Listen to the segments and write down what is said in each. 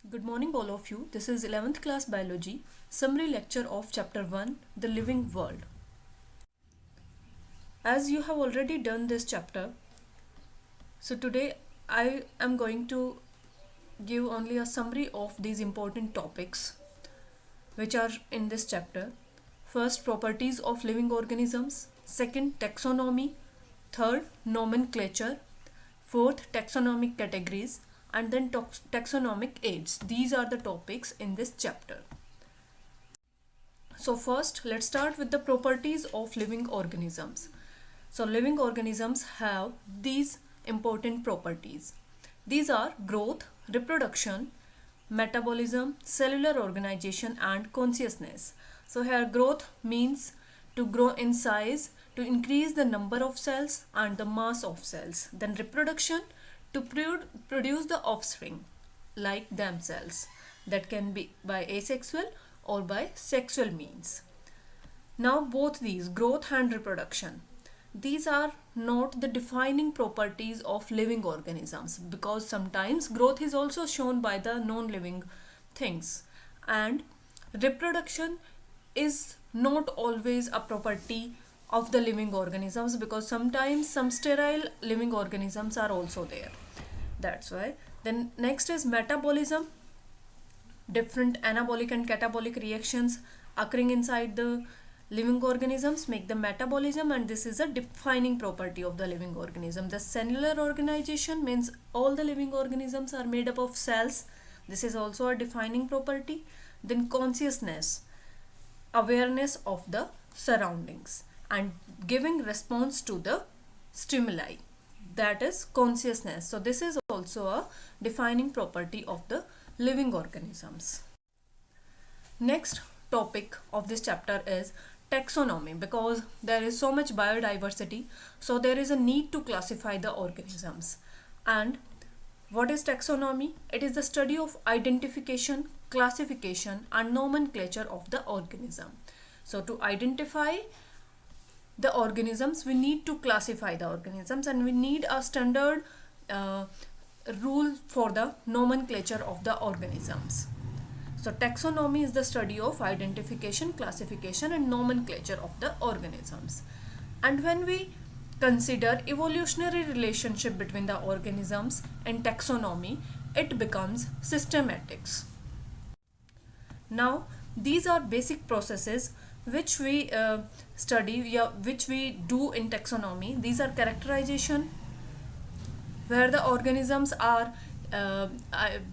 Good morning, all of you. This is 11th class biology summary lecture of chapter 1, the living world. As you have already done this chapter, so today I am going to give only a summary of these important topics which are in this chapter. First, properties of living organisms. Second, taxonomy. Third, nomenclature. Fourth, taxonomic categories. And then taxonomic aids. These are the topics in this chapter. So first, let's start with the properties of living organisms. So living organisms have these important properties. These are growth, reproduction, metabolism, cellular organization and consciousness. So here growth means to grow in size, to increase the number of cells and the mass of cells. Then reproduction, to produce the offspring like themselves, that can be by asexual or by sexual means. Now both these, growth and reproduction, these are not the defining properties of living organisms, because sometimes growth is also shown by the non-living things, and reproduction is not always a property of the living organisms, because sometimes some sterile living organisms are also there. That's why. Then next is metabolism. Different anabolic and catabolic reactions occurring inside the living organisms make the metabolism, and this is a defining property of the living organism. The cellular organization means all the living organisms are made up of cells. This is also a defining property. Then consciousness, awareness of the surroundings and giving response to the stimuli, that is consciousness. So this is also a defining property of the living organisms. Next topic of this chapter is taxonomy, because there is so much biodiversity, so there is a need to classify the organisms. And what is taxonomy? It is the study of identification, classification and nomenclature of the organism. So to identify the organisms, we need to classify the organisms, and we need a standard rule for the nomenclature of the organisms. So taxonomy is the study of identification, classification and nomenclature of the organisms. And when we consider evolutionary relationship between the organisms and taxonomy, it becomes systematics. Now these are basic processes which we study, which we do in taxonomy. These are characterization, where the organisms are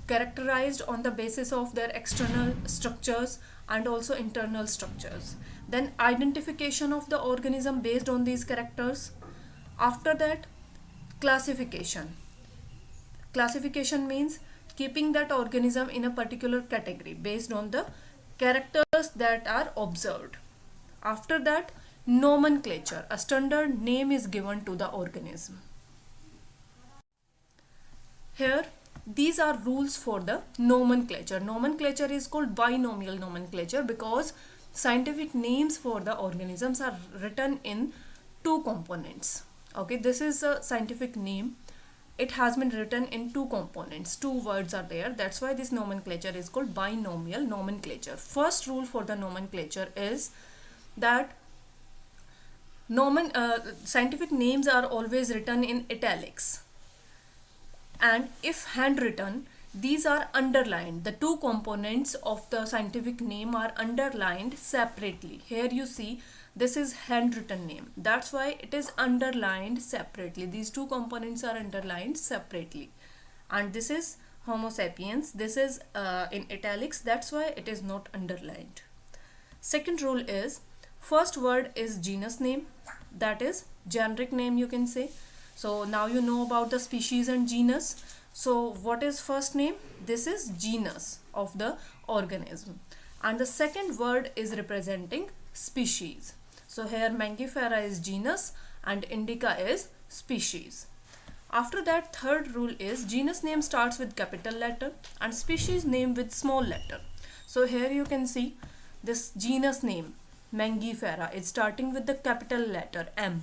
characterized on the basis of their external structures and also internal structures. Then identification of the organism based on these characters. After that, classification. Classification means keeping that organism in a particular category based on the characters that are observed. After that, nomenclature. A standard name is given to the organism. Here, these are rules for the nomenclature. Nomenclature is called binomial nomenclature because scientific names for the organisms are written in two components. Okay, this is a scientific name. It has been written in two components. Two words are there. That's why this nomenclature is called binomial nomenclature. First rule for the nomenclature is that scientific names are always written in italics, and if handwritten, these are underlined. The two components of the scientific name are underlined separately. Here you see this is handwritten name, that's why it is underlined separately. These two components are underlined separately. And this is Homo sapiens, this is in italics, that's why it is not underlined. Second rule is, first word is genus name, that is generic name you can say. So now you know about the species and genus. So what is first name? This is genus of the organism. And the second word is representing species. So here Mangifera is genus and Indica is species. After that, third rule is genus name starts with capital letter and species name with small letter. So here you can see this genus name Mangifera is starting with the capital letter M.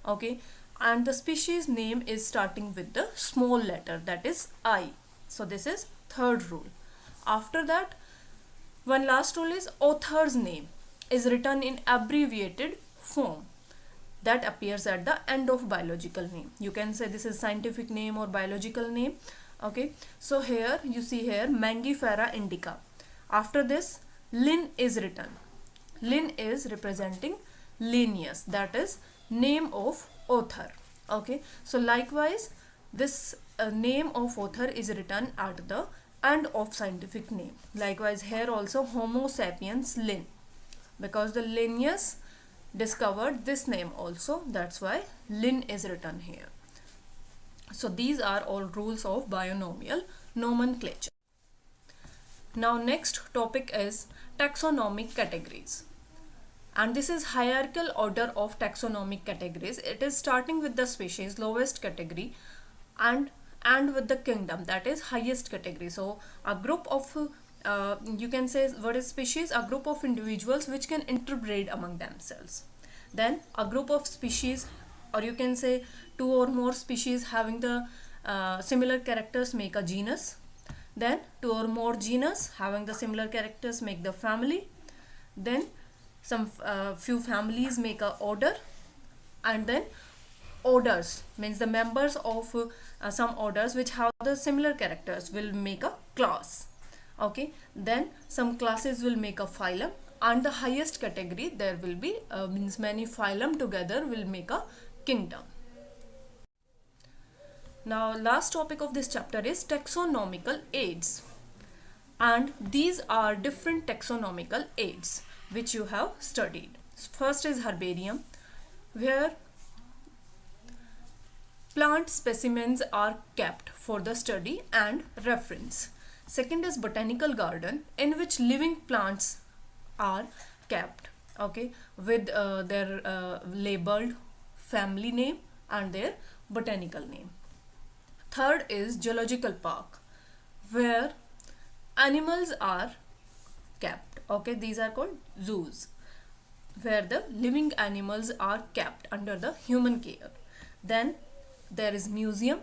Okay, and the species name is starting with the small letter, that is I. So this is third rule. After that, one last rule is author's name is written in abbreviated form that appears at the end of biological name. You can say this is scientific name or biological name. Okay, so here you see here Mangifera indica. After this, Lin is written. Lin is representing Linnaeus, that is name of author. Okay, so likewise this name of author is written at the end of scientific name. Likewise here also Homo sapiens Lin, because the Linnaeus discovered this name also, that's why Lin is written here. So these are all rules of binomial nomenclature. Now next topic is taxonomic categories, and this is hierarchical order of taxonomic categories. It is starting with the species, lowest category, and with the kingdom, that is highest category. So a group of you can say what is species, a group of individuals which can interbreed among themselves. Then a group of species, or you can say two or more species having the similar characters make a genus. Then two or more genus having the similar characters make the family. Then some few families make a order, and then orders means the members of some orders which have the similar characters will make a class. Okay, then some classes will make a phylum, and the highest category there will be means many phylum together will make a kingdom. Now last topic of this chapter is taxonomical aids, and these are different taxonomical aids which you have studied. First is herbarium, where plant specimens are kept for the study and reference. Second is botanical garden, in which living plants are kept, okay, with their labeled family name and their botanical name. Third is zoological park, where animals are kept, okay, these are called zoos, where the living animals are kept under the human care. Then there is museum,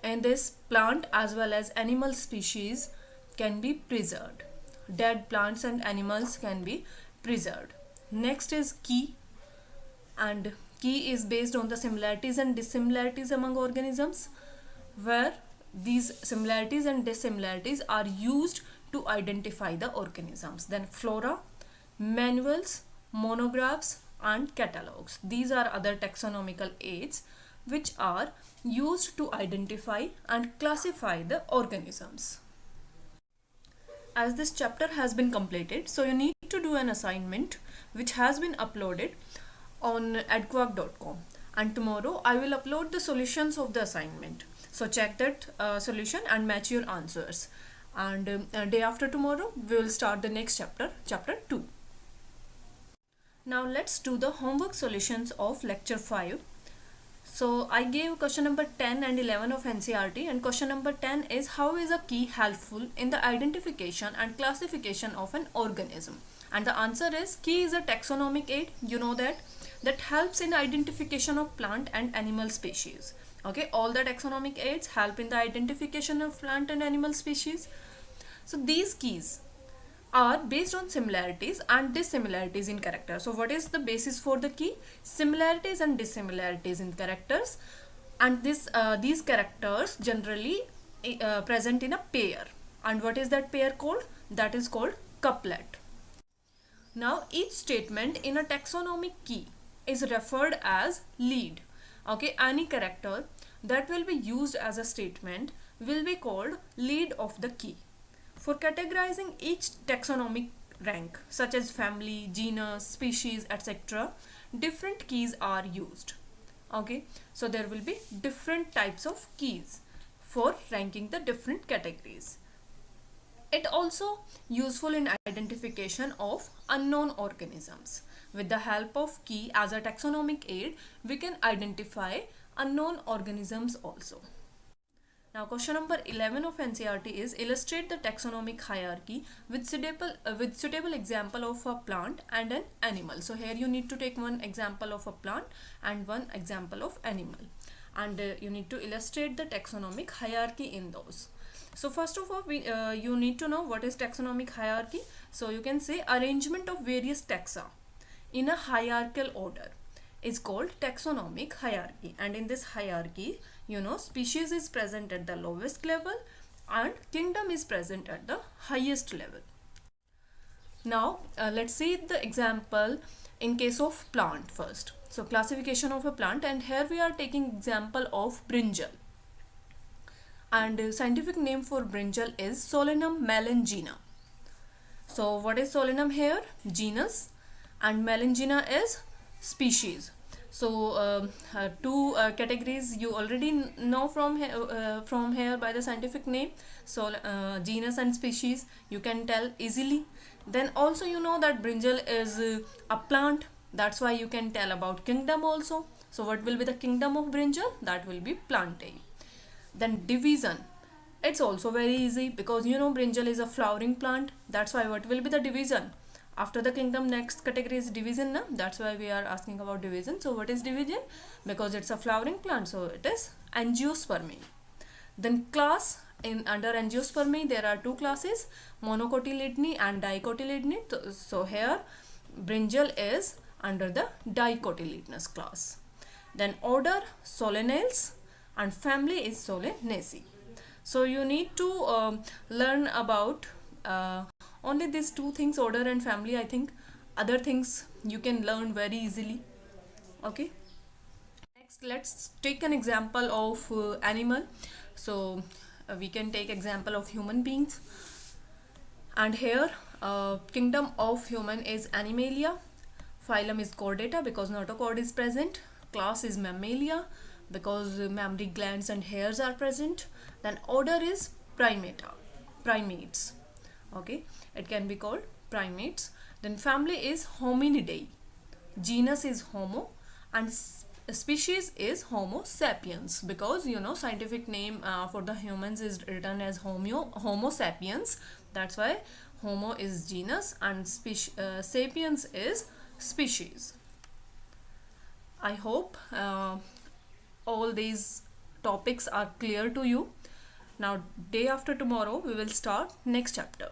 and this plant as well as animal species can be preserved. Dead plants and animals can be preserved. Next is key, and key is based on the similarities and dissimilarities among organisms, where these similarities and dissimilarities are used to identify the organisms. Then flora, manuals, monographs and catalogs. These are other taxonomical aids which are used to identify and classify the organisms. As this chapter has been completed, so you need to do an assignment which has been uploaded on edquark.com, and tomorrow I will upload the solutions of the assignment. So check that solution and match your answers, and day after tomorrow we will start the next chapter, chapter 2. Now let's do the homework solutions of lecture 5. So I gave question number 10 and 11 of NCERT, and question number 10 is how is a key helpful in the identification and classification of an organism, and the answer is key is a taxonomic aid, you know that helps in identification of plant and animal species. Okay, all the taxonomic aids help in the identification of plant and animal species. So these keys are based on similarities and dissimilarities in character. So what is the basis for the key? Similarities and dissimilarities in characters, and these characters generally present in a pair. And what is that pair called? That is called couplet. Now each statement in a taxonomic key is referred as lead. Okay, any character that will be used as a statement will be called lead of the key. For categorizing each taxonomic rank, such as family, genus, species, etc., different keys are used. Okay, so there will be different types of keys for ranking the different categories. It also useful in identification of unknown organisms. With the help of key as a taxonomic aid, we can identify unknown organisms also. Now question number 11 of NCERT is illustrate the taxonomic hierarchy with suitable example of a plant and an animal. So here you need to take one example of a plant and one example of animal, and you need to illustrate the taxonomic hierarchy in those. So first of all, you need to know what is taxonomic hierarchy. So you can say arrangement of various taxa in a hierarchical order is called taxonomic hierarchy. And in this hierarchy, you know, species is present at the lowest level and kingdom is present at the highest level. Now let's see the example in case of plant first. So classification of a plant, and here we are taking example of brinjal. And scientific name for brinjal is Solanum melangina. So what is Solanum here? Genus, and melangina is species. So two categories you already know from here by the scientific name. So genus and species you can tell easily. Then also you know that brinjal is a plant. That's why you can tell about kingdom also. So what will be the kingdom of brinjal? That will be plantae. Then division, it's also very easy because you know brinjal is a flowering plant. That's why what will be the division? After the kingdom, next category is division, na? That's why we are asking about division. So what is division? Because it's a flowering plant, so it is angiospermy. Then class, in under angiospermy there are two classes, monocotyledony and dicotyledony. So here brinjal is under the dicotyledonous class. Then order Solanales and family is Solanaceae. So you need to learn about only these two things, order and family. I think other things you can learn very easily. Okay. Next, let's take an example of animal. So we can take example of human beings. And here kingdom of human is Animalia. Phylum is Chordata because notochord is present. Class is Mammalia because mammary glands and hairs are present. Then order is primates. Okay, it can be called primates. Then family is Hominidae. Genus is Homo, and species is Homo sapiens because you know scientific name for the humans is written as Homo sapiens. That's why Homo is genus and sapiens is species. I hope all these topics are clear to you. Now day after tomorrow we will start next chapter.